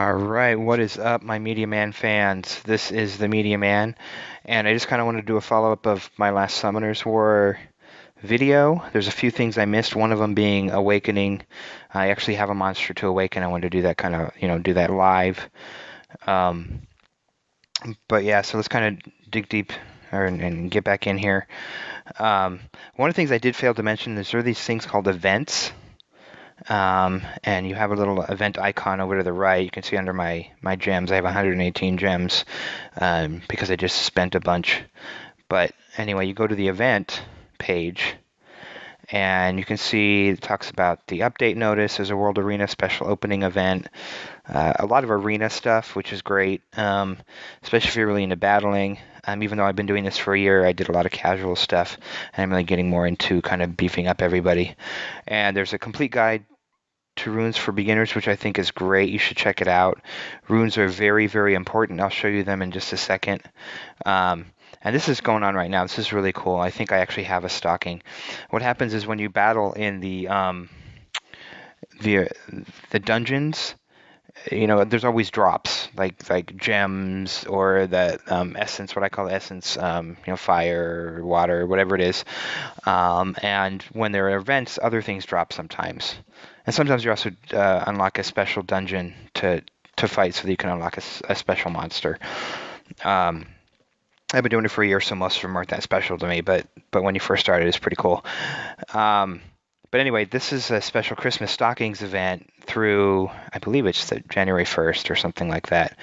All right, what is up, my Media Man fans? This is the Media Man, and I just kind of want to do a follow-up of my last Summoners War video. There's a few things I missed, one of them being Awakening. I actually have a monster to awaken. I wanted to do that kind of, do that live. Um, but yeah, so let's kind of dig deep and get back in here. One of the things I did fail to mention is there are these things called events. And you have a little event icon over to the right. You can see under my gems, I have 118 gems because I just spent a bunch. But anyway, you go to the event page, and you can see it talks about the update notice. There's a World Arena special opening event. A lot of arena stuff, which is great, especially if you're really into battling. Even though I've been doing this for a year, I did a lot of casual stuff, and I'm really getting more into kind of beefing up everybody. And there's a complete guide to runes for beginners, which I think is great. You should check it out. Runes are very, very important. I'll show you them in just a second. And this is going on right now. This is really cool. I think I actually have a stocking. What happens is when you battle in the the dungeons, there's always drops like gems or the essence, what I call essence, fire, water, whatever it is. And when there are events, other things drop sometimes. And sometimes you also unlock a special dungeon to fight so that you can unlock a special monster. Um, I've been doing it for a year, so most of them aren't that special to me, but when you first started, it's pretty cool. Um, but anyway, this is a special Christmas stockings event through, I believe it's the January 1st or something like that.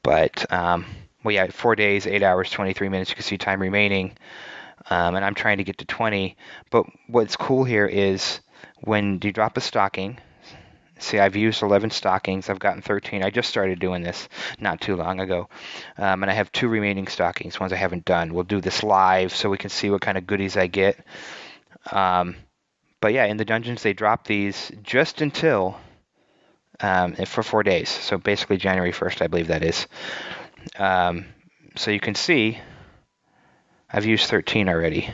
But, well, yeah, 4 days, 8 hours, 23 minutes. You can see time remaining. And I'm trying to get to 20. But what's cool here is when you drop a stocking, see, I've used 11 stockings. I've gotten 13. I just started doing this not too long ago. And I have 2 remaining stockings, ones I haven't done. We'll do this live so we can see what kind of goodies I get. But yeah, in the dungeons, they drop these just until for 4 days. So basically January 1st, I believe that is. So you can see I've used 13 already.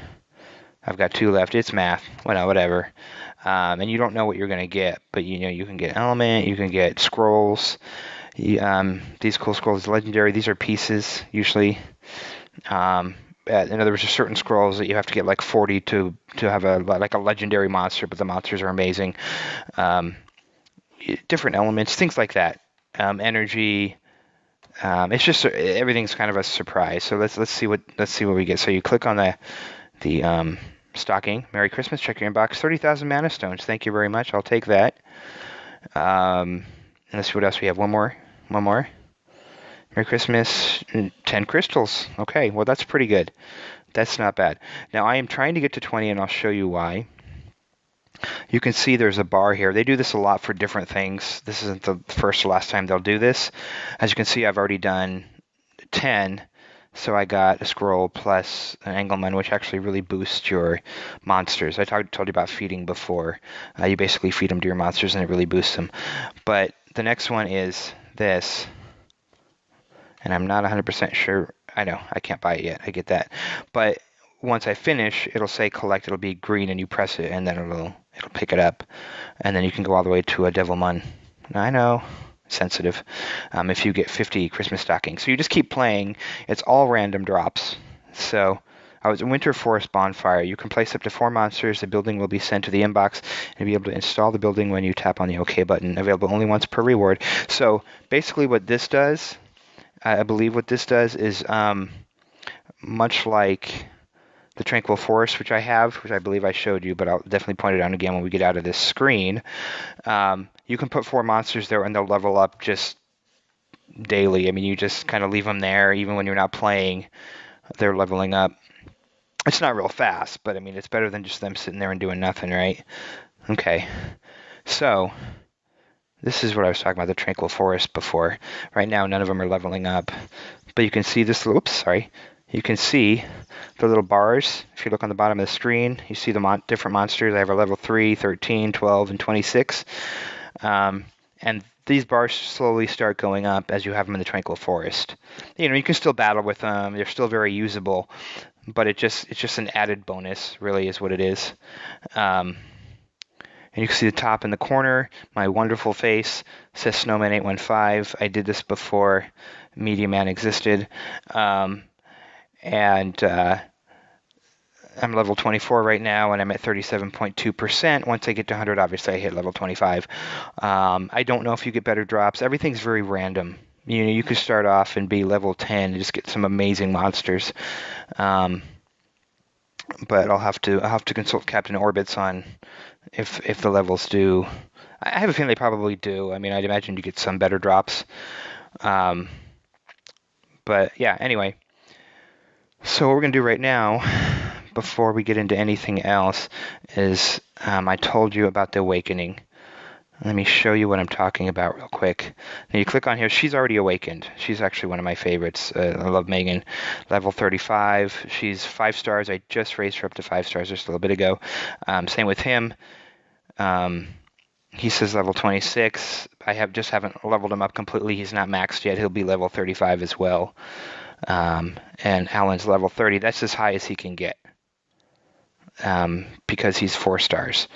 I've got 2 left. It's math. Well, whatever. And you don't know what you're going to get, but you can get element, you can get scrolls. These cool scrolls, legendary. These are pieces usually. In other words, there's certain scrolls that you have to get like 40 to have a legendary monster, but the monsters are amazing. Different elements, things like that. Energy. It's just everything's kind of a surprise. So let's see what we get. So you click on the stocking. Merry Christmas. Check your inbox. 30,000 mana stones. Thank you very much. I'll take that. And let's see what else we have. One more. Merry Christmas. 10 crystals. Okay, well, that's pretty good. That's not bad. Now, I am trying to get to 20, and I'll show you why. You can see there's a bar here. They do this a lot for different things. This isn't the first or last time they'll do this. As you can see, I've already done 10. So I got a scroll plus an Engelmann, which actually really boosts your monsters. I told you about feeding before. You basically feed them to your monsters, and it really boosts them. But the next one is this. And I'm not 100% sure. I know, I can't buy it yet. I get that. But once I finish, it'll say collect. It'll be green, and you press it, and then it'll pick it up. And then you can go all the way to a Devilman. I know. Sensitive. If you get 50 Christmas stockings. So you just keep playing. It's all random drops. So I was in Winter Forest Bonfire. You can place up to 4 monsters. The building will be sent to the inbox and be able to install the building when you tap on the OK button. Available only once per reward. So basically what this does, I believe what this does is much like the Tranquil Forest, which I have, which I believe I showed you, but I'll definitely point it out again when we get out of this screen. You can put 4 monsters there, and they'll level up just daily. I mean, you just kind of leave them there, even when you're not playing. They're leveling up. It's not real fast, but I mean, it's better than just them sitting there and doing nothing, right? Okay. So this is what I was talking about, the Tranquil Forest before. Right now, none of them are leveling up. But you can see this, you can see the little bars. If you look on the bottom of the screen, you see the different monsters. I have a level 3, 13, 12, and 26. And these bars slowly start going up as you have them in the Tranquil Forest. You can still battle with them. They're still very usable. But it's just an added bonus, really, is what it is. And you can see the top in the corner, my wonderful face says Snowman 815. I did this before Media Man existed. And I'm level 24 right now, and I'm at 37.2%. Once I get to 100, obviously I hit level 25. I don't know if you get better drops. Everything's very random. You know, you could start off and be level 10 and just get some amazing monsters. But I'll have to consult Captain Orbits on if the levels do. I have a feeling they probably do. I mean, I'd imagine you get some better drops. But yeah, anyway. So what we're gonna do right now, before we get into anything else, is I told you about the awakening. Let me show you what I'm talking about real quick. Now you click on here. She's already awakened. She's actually one of my favorites. I love Megan. Level 35. She's 5 stars. I just raised her up to 5 stars just a little bit ago. Same with him. He says level 26. I haven't leveled him up completely. He's not maxed yet. He'll be level 35 as well. And Alan's level 30. That's as high as he can get because he's 4 stars.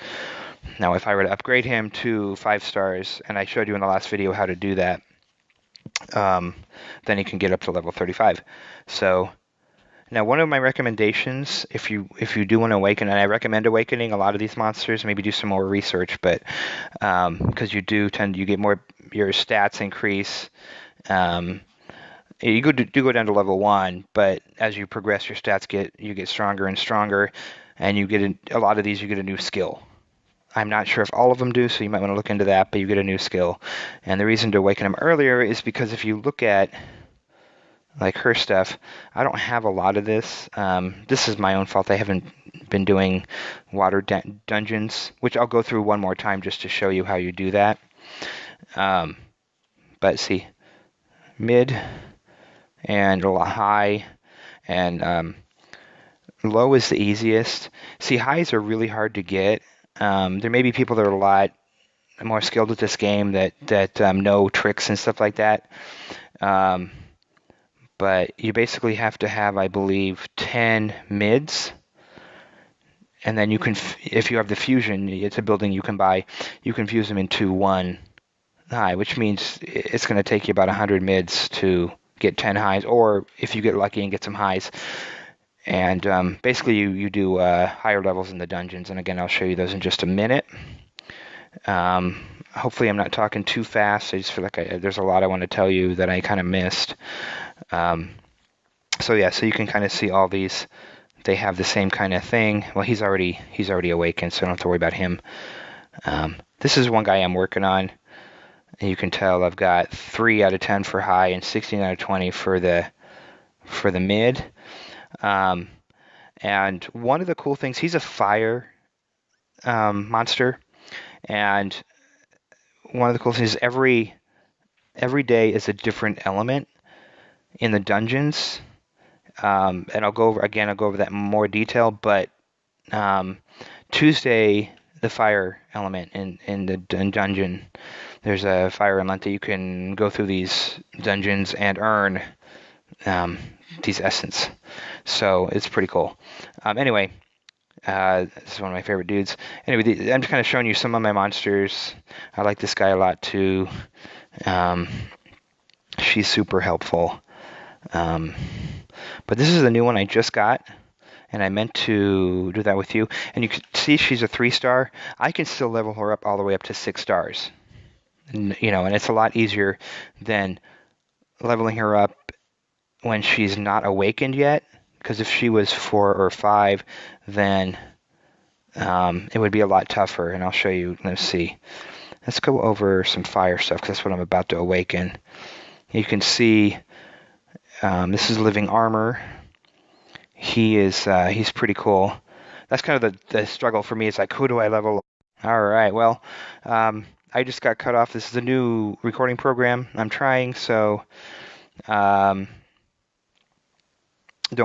Now, if I were to upgrade him to 5 stars, and I showed you in the last video how to do that, then he can get up to level 35. So now one of my recommendations, if you do want to awaken, and I recommend awakening a lot of these monsters, maybe do some more research, but because you get more, your stats increase. You do go down to level 1, but as you progress, your stats get stronger and stronger, and you get a lot of these, you get a new skill. I'm not sure if all of them do, so you might want to look into that, but you get a new skill. And the reason to awaken them earlier is because if you look at like her stuff, I don't have a lot of this. This is my own fault. I haven't been doing water dungeons, which I'll go through one more time just to show you how you do that. But see, mid and high, and low is the easiest. See, highs are really hard to get. There may be people that are a lot more skilled with this game that know tricks and stuff like that. But you basically have to have, I believe, 10 mids. And then you can, if you have the fusion, it's a building you can buy, you can fuse them into 1 high, which means it's going to take you about 100 mids to get 10 highs, or if you get lucky and get some highs. And basically you do higher levels in the dungeons, and again, I'll show you those in just a minute. Hopefully I'm not talking too fast. I just feel like there's a lot I want to tell you that I kind of missed. So yeah, so you can kind of see all these. They have the same kind of thing. Well, he's already awakened, so I don't have to worry about him. This is one guy I'm working on. And you can tell I've got 3 out of 10 for high and 16 out of 20 for the mid. And one of the cool things, he's a fire monster, and one of the cool things is every day is a different element in the dungeons. And I'll go over that in more detail, but Tuesday, the fire element in the dungeon, there's a fire element that you can go through these dungeons and earn these essence. So it's pretty cool. Anyway, this is one of my favorite dudes. Anyway, I'm just kind of showing you some of my monsters. I like this guy a lot too. She's super helpful. But this is the new one I just got, and I meant to do that with you. And you can see she's a 3-star. I can still level her up all the way up to 6 stars. And it's a lot easier than leveling her up when she's not awakened yet. Because if she was 4 or 5, then it would be a lot tougher. And I'll show you. Let's see. Let's go over some fire stuff, because that's what I'm about to awaken. You can see this is Living Armor. He's pretty cool. That's kind of the struggle for me. It's like, who do I level? All right. Well, I just got cut off. This is a new recording program I'm trying, so don't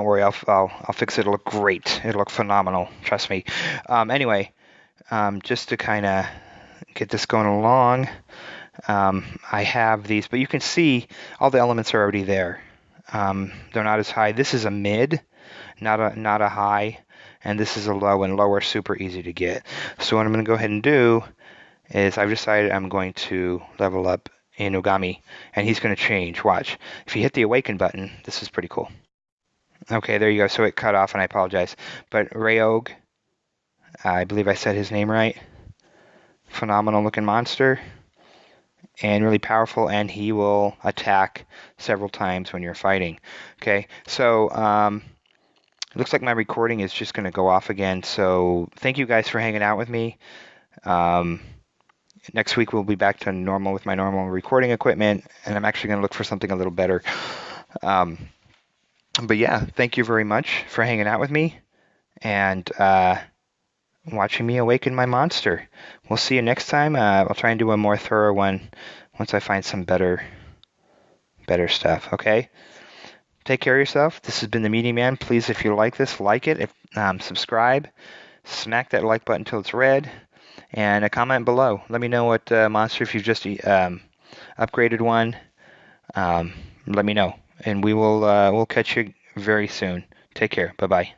worry. I'll fix it. It'll look great. It'll look phenomenal. Trust me. Anyway, just to kind of get this going along, I have but you can see all the elements are already there. They're not as high. This is a mid. not a high, and this is a low, and low are super easy to get. So what I'm going to go ahead and do is I've decided I'm going to level up Inugami, and he's going to change. Watch. If you hit the awaken button, this is pretty cool. Okay, there you go. So it cut off, and I apologize. But Rayog, I believe I said his name right. Phenomenal looking monster, and really powerful, and he will attack several times when you're fighting. Okay, so it looks like my recording is just going to go off again. So thank you guys for hanging out with me. Um, Next week we'll be back to normal with my normal recording equipment, and I'm actually going to look for something a little better. Um, but yeah, thank you very much for hanging out with me and watching me awaken my monster. We'll see you next time. I'll try and do a more thorough one once I find some better stuff. Okay. Take care of yourself. This has been the Meaty Man. Please, if you like this, like it. Subscribe. Smack that like button until it's red. And a comment below. Let me know what monster, if you've just upgraded one. Let me know. And we'll catch you very soon. Take care. Bye-bye.